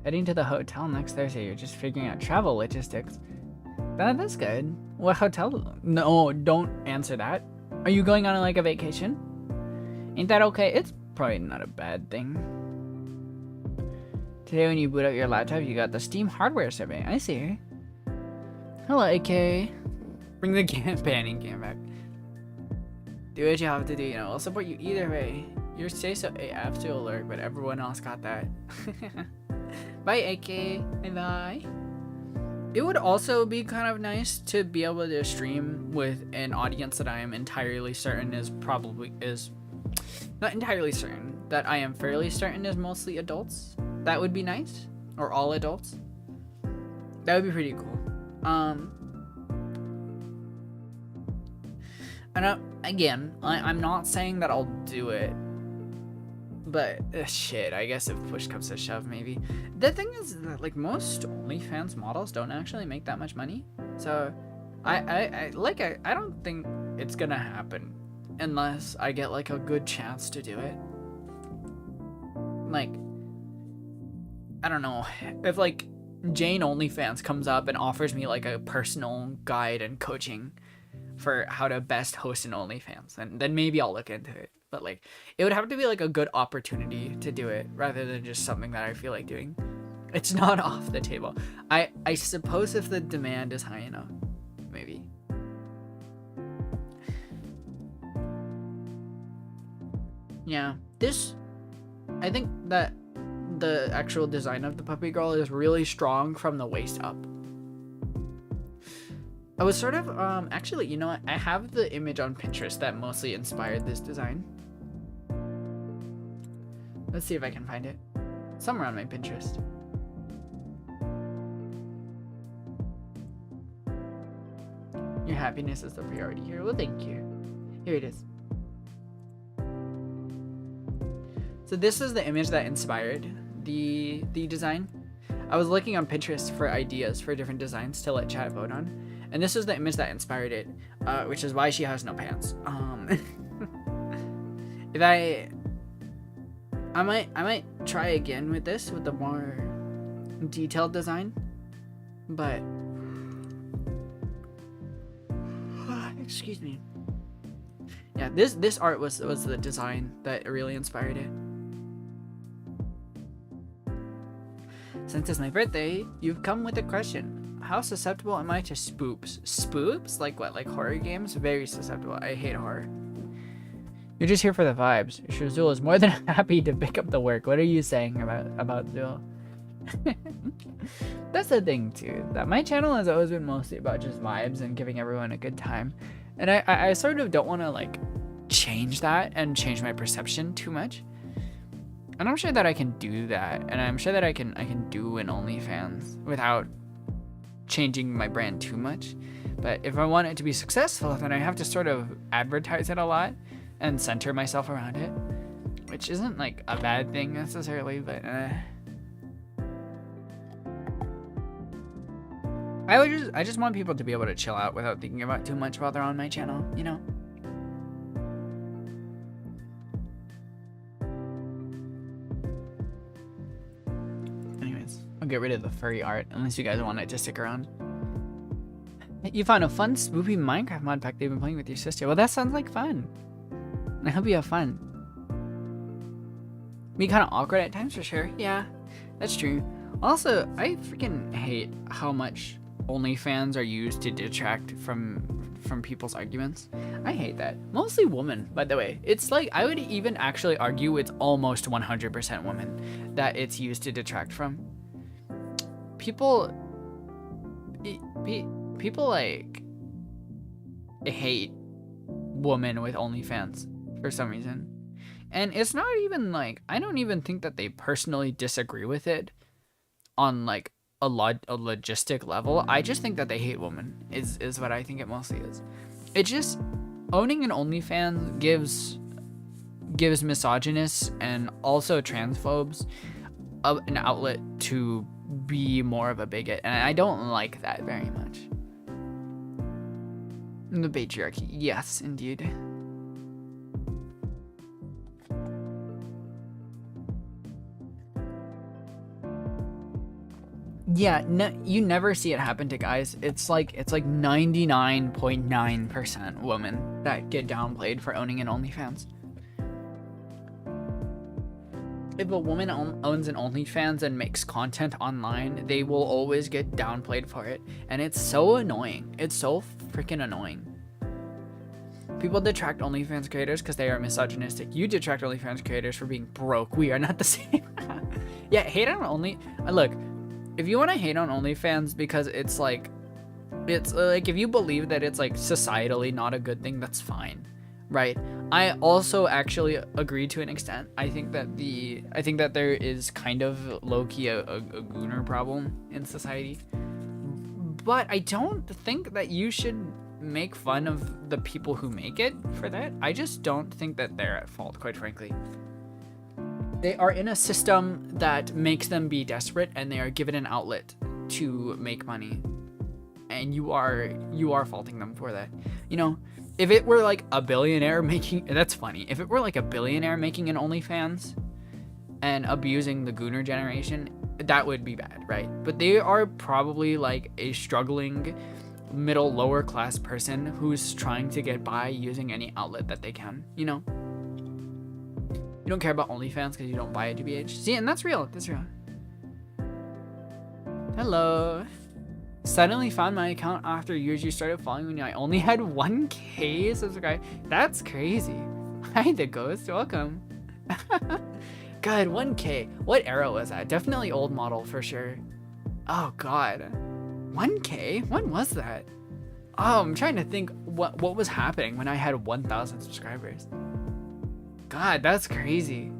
Heading to the hotel next Thursday. You're just figuring out travel logistics. That's good. What hotel? No, don't answer that. Are you going on like a vacation? Ain't that okay? It's probably not a bad thing. Today when you boot up your laptop, you got the Steam hardware survey. I see. Hello, AK. Bring the banning game back. Do what you have to do, you know. I'll support you either way. Your say so AF to alert, but everyone else got that. Bye, AK. Bye-bye. It would also be kind of nice to be able to stream with an audience that I am entirely certain is not entirely certain, that I am fairly certain is mostly adults. That would be nice. Or all adults. That would be pretty cool. And again, I'm not saying that I'll do it, but shit, I guess if push comes to shove, maybe. The thing is that like most OnlyFans models don't actually make that much money, so I don't think it's gonna happen unless I get like a good chance to do it. Like, I don't know, if like Jane OnlyFans comes up and offers me like a personal guide and coaching for how to best host an OnlyFans, and then maybe I'll look into it. But like, it would have to be like a good opportunity to do it rather than just something that I feel like doing. It's not off the table. I suppose if the demand is high enough, maybe. Yeah, I think that the actual design of the puppy girl is really strong from the waist up. I was sort of, actually, you know what? I have the image on Pinterest that mostly inspired this design. Let's see if I can find it. Somewhere on my Pinterest. Your happiness is the priority here. Well, thank you. Here it is. So this is the image that inspired the design. I was looking on Pinterest for ideas for different designs to let chat vote on. And this is the image that inspired it, which is why she has no pants. If I might try again with this with the more detailed design, but excuse me. Yeah, this art was the design that really inspired it. Since it's my birthday, you've come with a question. How susceptible am I to spoops? Spoops? Like what? Like horror games? Very susceptible. I hate horror. You're just here for the vibes. Shazul is more than happy to pick up the work. What are you saying about Zul? That's the thing too. That my channel has always been mostly about just vibes and giving everyone a good time. And I sort of don't want to like change that and change my perception too much. And I'm sure that I can do that, and I'm sure that I can do an OnlyFans without changing my brand too much. But if I want it to be successful, then I have to sort of advertise it a lot and center myself around it, which isn't like a bad thing necessarily, but I just want people to be able to chill out without thinking about too much while they're on my channel, you know? Anyways, I'll get rid of the furry art unless you guys want it to stick around. You found a fun spoopy Minecraft mod pack they've been playing with your sister. Well, that sounds like fun. I hope you have fun. Be kind of awkward at times for sure. Yeah, that's true. Also, I freaking hate how much OnlyFans are used to detract from people's arguments. I hate that. Mostly women, by the way. It's like, I would even actually argue it's almost 100% women that it's used to detract from. People like hate women with OnlyFans for some reason. And it's not even like, I don't even think that they personally disagree with it on like a logistic level. I just think that they hate women is what I think it mostly is. It just, owning an OnlyFans gives misogynists and also transphobes an outlet to be more of a bigot, and I don't like that very much. The patriarchy, yes, indeed. Yeah, no, you never see it happen to guys. It's like 99.9% women that get downplayed for owning an OnlyFans. If a woman owns an OnlyFans and makes content online, they will always get downplayed for it. And it's so annoying. It's so freaking annoying. People detract OnlyFans creators because they are misogynistic. You detract OnlyFans creators for being broke. We are not the same. Yeah, hate on look, if you want to hate on OnlyFans because it's like if you believe that it's like societally not a good thing, that's fine, right? I also actually agree to an extent. I think that there is kind of low-key a gooner problem in society, but I don't think that you should make fun of the people who make it for that. I just don't think that they're at fault, quite frankly. They are in a system that makes them be desperate, and they are given an outlet to make money, and you are faulting them for that. You know, if it were like a billionaire making, that's funny. If it were like a billionaire making an OnlyFans and abusing the Gooner generation, that would be bad, right? But they are probably like a struggling middle lower class person who's trying to get by using any outlet that they can, you know? You don't care about OnlyFans because you don't buy it, GBH. See, and that's real. That's real. Hello. Suddenly found my account after years you started following me. I only had 1K subscribers. That's crazy. Hi, the ghost. Welcome. God, 1K. What era was that? Definitely old model for sure. Oh, God. 1K? When was that? Oh, I'm trying to think what was happening when I had 1,000 subscribers. God, that's crazy.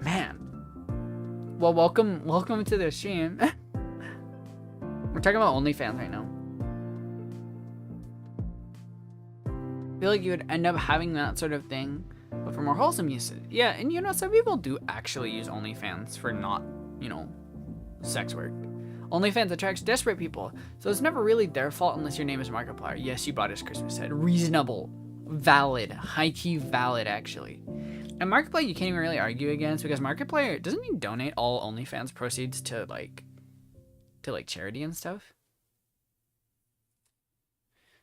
Man. Well, welcome to the stream. We're talking about OnlyFans right now. I feel like you would end up having that sort of thing, but for more wholesome usage. Yeah, and you know, some people do actually use OnlyFans for not, you know, sex work. OnlyFans attracts desperate people, so it's never really their fault unless your name is Markiplier. Yes, you bought his Christmas set. Reasonable. Valid. High-key valid, actually. And Markiplier you can't even really argue against, because Markiplier, doesn't he donate all OnlyFans proceeds to charity and stuff?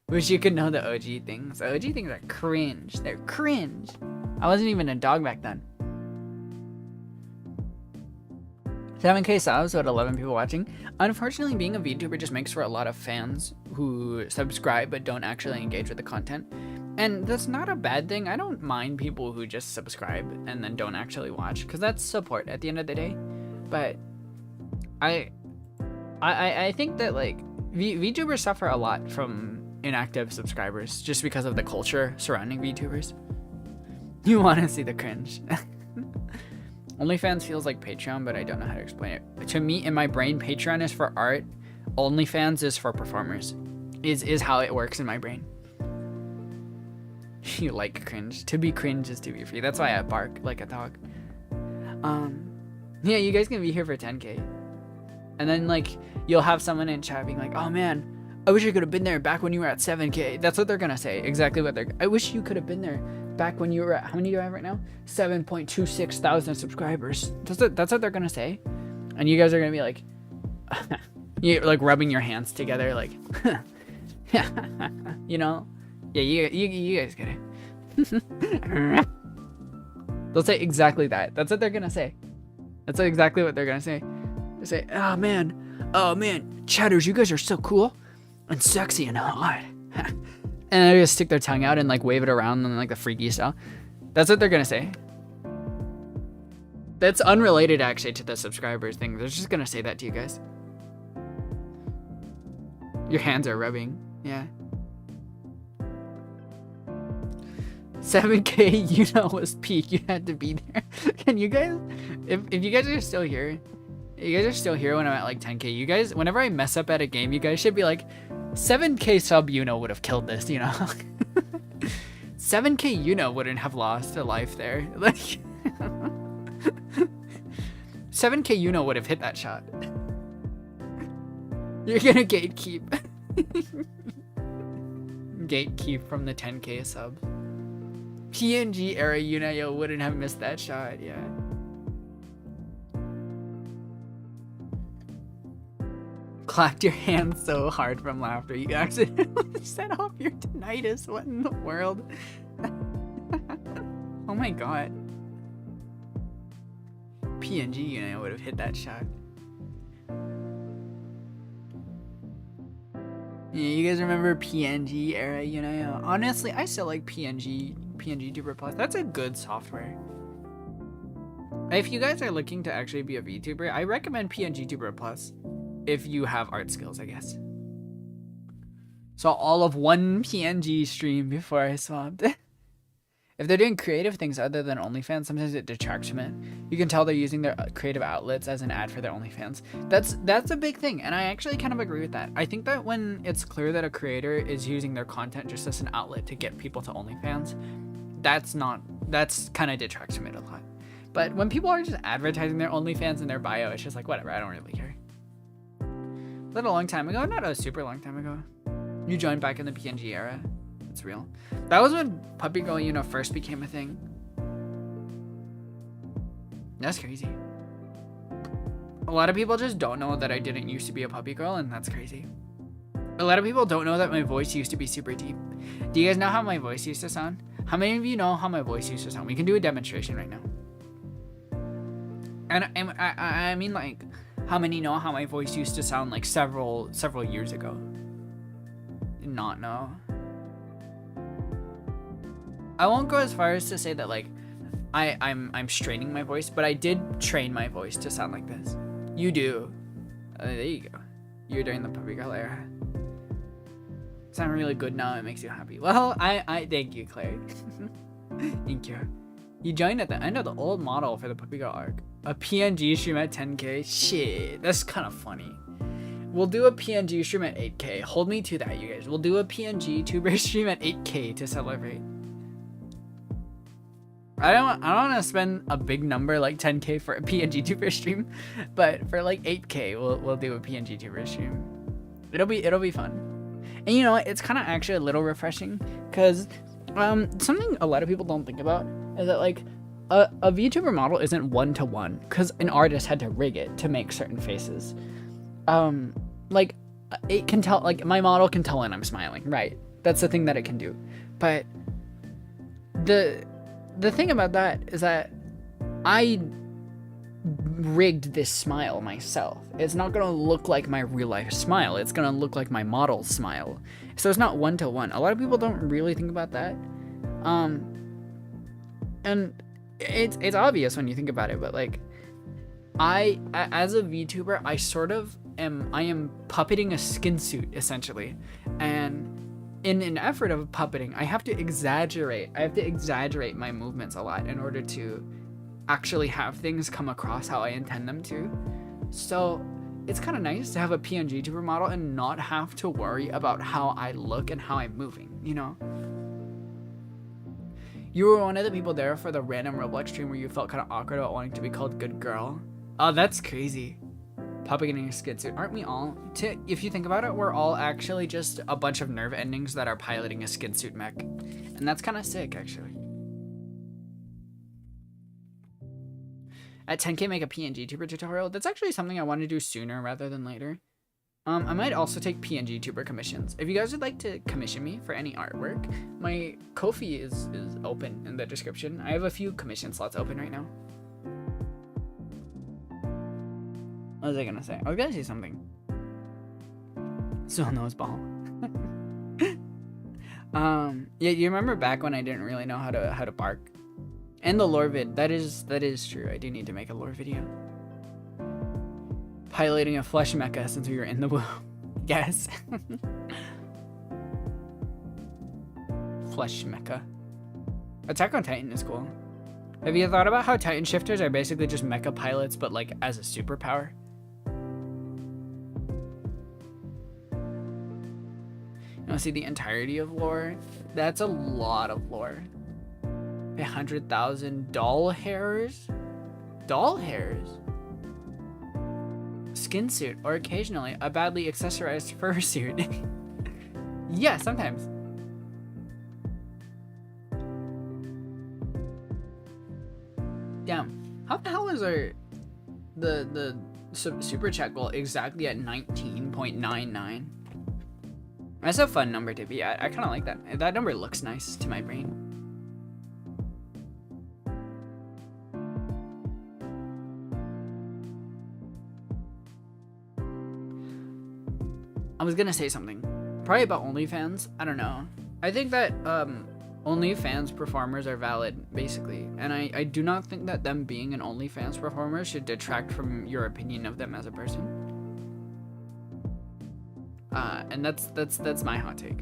Wish you could know the OG things. The OG things are cringe. They're cringe. I wasn't even a dog back then. 7K subs with 11 people watching. Unfortunately, being a VTuber just makes for a lot of fans who subscribe but don't actually engage with the content. And that's not a bad thing. I don't mind people who just subscribe and then don't actually watch, because that's support at the end of the day. But I think that like VTubers suffer a lot from inactive subscribers just because of the culture surrounding VTubers. You want to see the cringe. OnlyFans feels like Patreon, but I don't know how to explain it. To me, in my brain, Patreon is for art. OnlyFans is for performers. Is how it works in my brain. You like cringe. To be cringe is to be free. That's why I bark like a dog. Yeah, you guys can be here for 10K. And then like you'll have someone in chat being like, oh man, I wish I could have been there back when you were at 7K. That's what they're gonna say. Exactly what they're. I wish you could have been there back when you were at, how many do I have right now? 7.26 thousand subscribers. That's what they're gonna say. And you guys are gonna be like, you're like rubbing your hands together, like, you know? Yeah, you guys get it. They'll say exactly that. That's what they're gonna say. That's exactly what they're gonna say. They say, oh man, chatters, you guys are so cool and sexy and hot. And they just stick their tongue out and like wave it around in like the freaky style. That's what they're gonna say. That's unrelated actually to the subscribers thing. They're just gonna say that to you guys. Your hands are rubbing. Yeah. 7K, you know, was peak. You had to be there. Can you guys, if you guys are still here, you guys are still here when I'm at like 10K. You guys, whenever I mess up at a game, you guys should be like, 7K sub Yuno would have killed this, you know? 7K Yuno wouldn't have lost a life there. Like, 7K Yuno would have hit that shot. You're gonna gatekeep. Gatekeep from the 10K sub. PNG era Yunayo wouldn't have missed that shot, yeah. Clapped your hands so hard from laughter, you accidentally set off your tinnitus. What in the world? Oh my god. PNG Yunayo would have hit that shot. Yeah, you guys remember PNG era Yunayo? Honestly, I still like PNG Tuber Plus. That's a good software. If you guys are looking to actually be a VTuber, I recommend PNG Tuber Plus. If you have art skills, I guess. So all of one PNG stream before I swapped. If they're doing creative things other than OnlyFans, sometimes it detracts from it. You can tell they're using their creative outlets as an ad for their OnlyFans. That's a big thing, and I actually kind of agree with that. I think that when it's clear that a creator is using their content just as an outlet to get people to OnlyFans, that's kind of detracts from it a lot. But when people are just advertising their OnlyFans in their bio, it's just like, whatever, I don't really care. Was that a long time ago? Not a super long time ago. You joined back in the PNG era. It's real. That was when Puppy Girl, you know, first became a thing. That's crazy. A lot of people just don't know that I didn't used to be a puppy girl, and that's crazy. A lot of people don't know that my voice used to be super deep. Do you guys know how my voice used to sound? How many of you know how my voice used to sound? We can do a demonstration right now. And I mean, like, how many know how my voice used to sound like several years ago? Did not know. I won't go as far as to say that like I'm straining my voice, but I did train my voice to sound like this. You do. There you go. You're during the puppy girl era. Sound really good now. It makes you happy. Well, I thank you, Claire. Thank you. You joined at the end of the old model for the puppy girl arc. A PNG stream at 10K. Shit, that's kind of funny. We'll do a PNG stream at 8K. Hold me to that, you guys. We'll do a PNG tuber stream at 8K to celebrate. I don't want to spend a big number like 10K for a PNG tuber stream, but for like 8K, we'll do a PNG tuber stream. It'll be fun. And you know what? It's kind of actually a little refreshing because something a lot of people don't think about is that like a VTuber model isn't one-to-one because an artist had to rig it to make certain faces. Like it can tell, like my model can tell when I'm smiling, right? That's the thing that it can do. But the thing about that is that I rigged this smile myself. It's not gonna look like my real life smile. It's gonna look like my model's smile. So it's not one-to-one. A lot of people don't really think about that. And it's obvious when you think about it, but like I as a VTuber, I sort of am puppeting a skin suit essentially. And in an effort of puppeting, I have to exaggerate my movements a lot in order to actually have things come across how I intend them to. So it's kind of nice to have a PNG tuber model and not have to worry about how I look and how I'm moving, you know? You were one of the people there for the random Roblox stream where you felt kind of awkward about wanting to be called good girl. Oh, that's crazy. Popping in a skid suit. Aren't we all? If you think about it, we're all actually just a bunch of nerve endings that are piloting a skid suit mech. And that's kind of sick, actually. At 10K, make a PNG tuber tutorial. That's actually something I want to do sooner rather than later. I might also take PNG tuber commissions. If you guys would like to commission me for any artwork, my Ko-fi is open in the description. I have a few commission slots open right now. What was I gonna say? I was gonna say something. Still nose ball. Yeah, you remember back when I didn't really know how to bark? And the lore vid, that is true. I do need to make a lore video. Piloting a flesh mecha since we were in the womb. Yes. Flesh mecha. Attack on Titan is cool. Have you thought about how Titan shifters are basically just mecha pilots, but like as a superpower? You want to see the entirety of lore? That's a lot of lore. 100,000 doll hairs? Doll hairs? Skin suit, or occasionally a badly accessorized fursuit. Yeah, sometimes. Damn, how the hell is the super chat goal exactly at 19.99? That's a fun number to be at. I kind of like that. That number looks nice to my brain. I was gonna say something, probably about OnlyFans. I don't know. I think that OnlyFans performers are valid, basically, and I do not think that them being an OnlyFans performer should detract from your opinion of them as a person. And that's my hot take.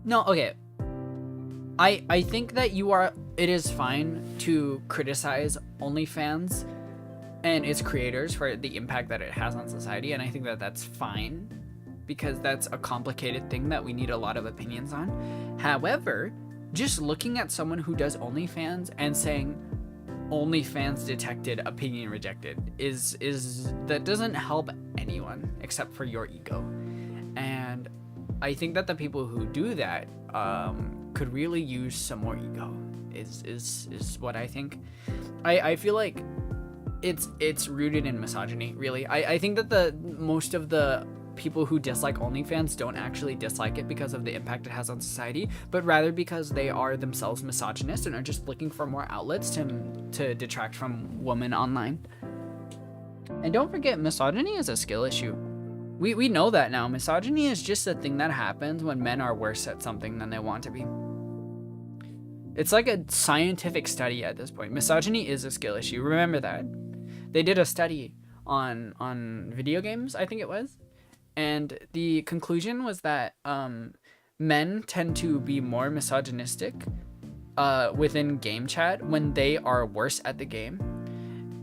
No, okay. I think that it is fine to criticize OnlyFans and its creators for the impact that it has on society, and I think that that's fine because that's a complicated thing that we need a lot of opinions on. However, just looking at someone who does OnlyFans and saying OnlyFans detected, opinion rejected is that doesn't help anyone except for your ego. And I think that the people who do that could really use some more ego is what I think. I feel like it's rooted in misogyny, really. I think that most of the people who dislike OnlyFans don't actually dislike it because of the impact it has on society, but rather because they are themselves misogynist and are just looking for more outlets to detract from women online. And don't forget, misogyny is a skill issue. We know that now. Misogyny is just a thing that happens when men are worse at something than they want to be. It's like a scientific study at this point. Misogyny is a skill issue. Remember that. They did a study on video games, I think it was. And the conclusion was that men tend to be more misogynistic within game chat when they are worse at the game.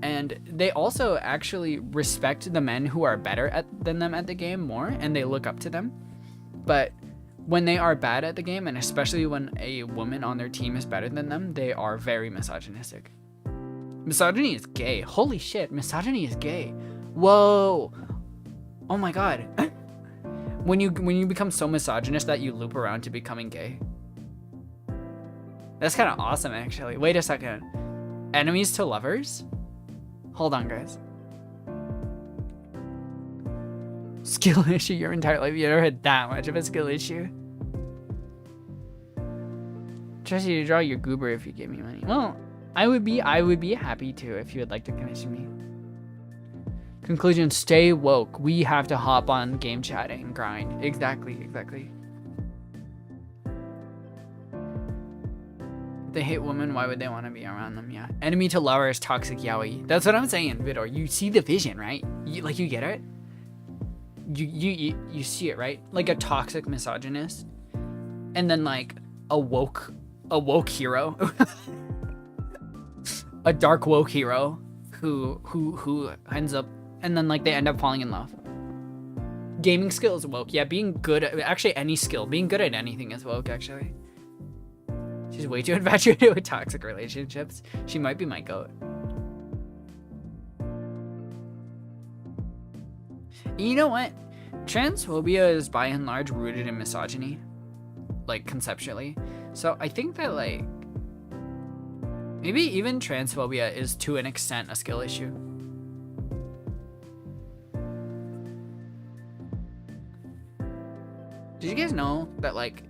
And they also actually respect the men who are better than them at the game more, and they look up to them. But when they are bad at the game, and especially when a woman on their team is better than them, they are very misogynistic. Misogyny is gay. Holy shit, misogyny is gay. Whoa. Oh my god. When you become so misogynist that you loop around to becoming gay. That's kind of awesome, actually. Wait a second. Enemies to lovers? Hold on, guys. Skill issue your entire life. You never had that much of a skill issue. Trust you to draw your goober if you give me money. Well, I would be happy to if you would like to commission me. Conclusion, stay woke. We have to hop on game chat and grind. Exactly. If they hate women, why would they want to be around them? Yeah. Enemy to lover is toxic yaoi. That's what I'm saying, Vidor. You see the vision, right? You get it? You see it, right? Like a toxic misogynist. And then like a woke hero. a dark woke hero who ends up, and then like they end up falling in love. Gaming skill is woke. Yeah, being good at, actually any skill, being good at anything is woke actually. She's way too infatuated with toxic relationships. She might be my goat. You know what? Transphobia is by and large rooted in misogyny, like conceptually. So I think that like maybe even transphobia is to an extent a skill issue. Did you guys know that like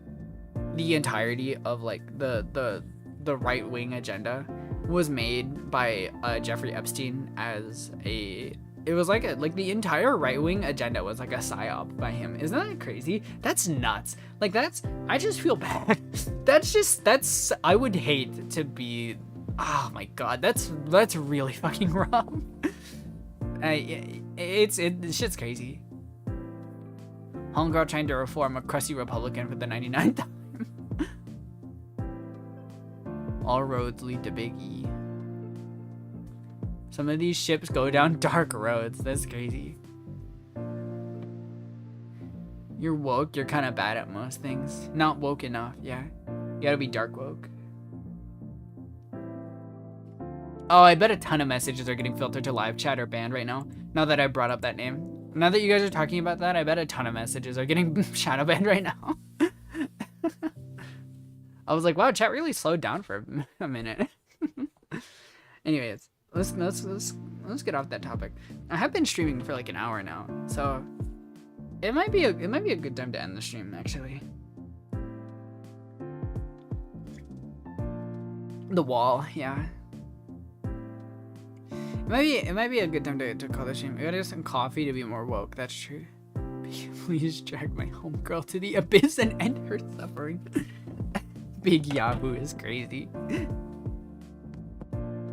the entirety of like the right-wing agenda was made by Jeffrey Epstein as a, it was like the entire right-wing agenda was like a psyop by him. Isn't that crazy? That's nuts. Like that's, I just feel bad. that's I would hate to be, oh my god, that's really fucking wrong. Shit's crazy. Homegirl trying to reform a crusty Republican for the 99th time. All roads lead to Big E. Some of these ships go down dark roads. That's crazy. You're woke. You're kind of bad at most things. Not woke enough. Yeah. You gotta be dark woke. Oh, I bet a ton of messages are getting filtered to live chat or banned right now. Now that I brought up that name. Now that you guys are talking about that, I bet a ton of messages are getting shadow banned right now. I was like, wow, chat really slowed down for a minute. Anyways, let's get off that topic. I have been streaming for like an hour now, so it might be a good time to end the stream actually. The wall, yeah. It might be a good time to call the stream. I gotta get some coffee to be more woke. That's true. Please drag my homegirl to the abyss and end her suffering. Big Yahoo is crazy.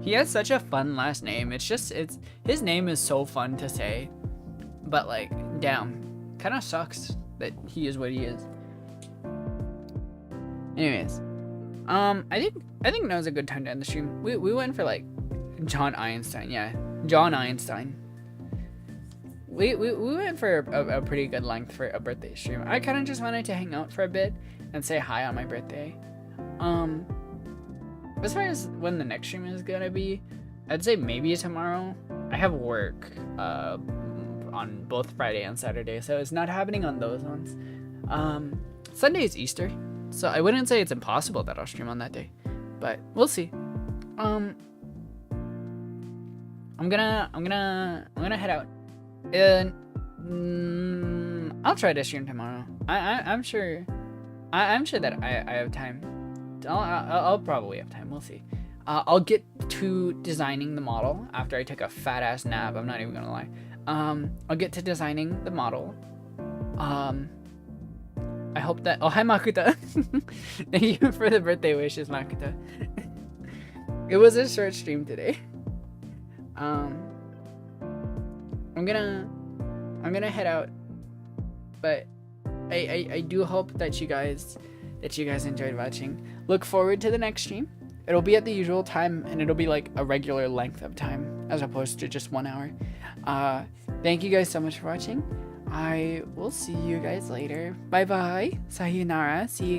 He has such a fun last name. His name is so fun to say, but like, damn, kind of sucks that he is what he is. Anyways, I think now's a good time to end the stream. We went for like John Einstein, yeah, John Einstein. We went for a pretty good length for a birthday stream. I kind of just wanted to hang out for a bit and say hi on my birthday. As far as when the next stream is gonna be, I'd say maybe tomorrow. I have work on both Friday and Saturday, so it's not happening on those ones. Sunday is Easter, so I wouldn't say it's impossible that I'll stream on that day, but we'll see. I'm gonna head out, and I'll try to stream tomorrow. I'm sure that I have time. I'll probably have time. We'll see. I'll get to designing the model after I take a fat ass nap. I'm not even gonna lie. I'll get to designing the model. I hope that. Oh, hi Makuta. Thank you for the birthday wishes, Makuta. It was a short stream today. I'm gonna head out, but I do hope that you guys enjoyed watching. Look forward to the next stream. It'll be at the usual time, and it'll be like a regular length of time as opposed to just 1 hour. Thank you guys so much for watching. I will see you guys later. Bye bye. Sayonara. See you.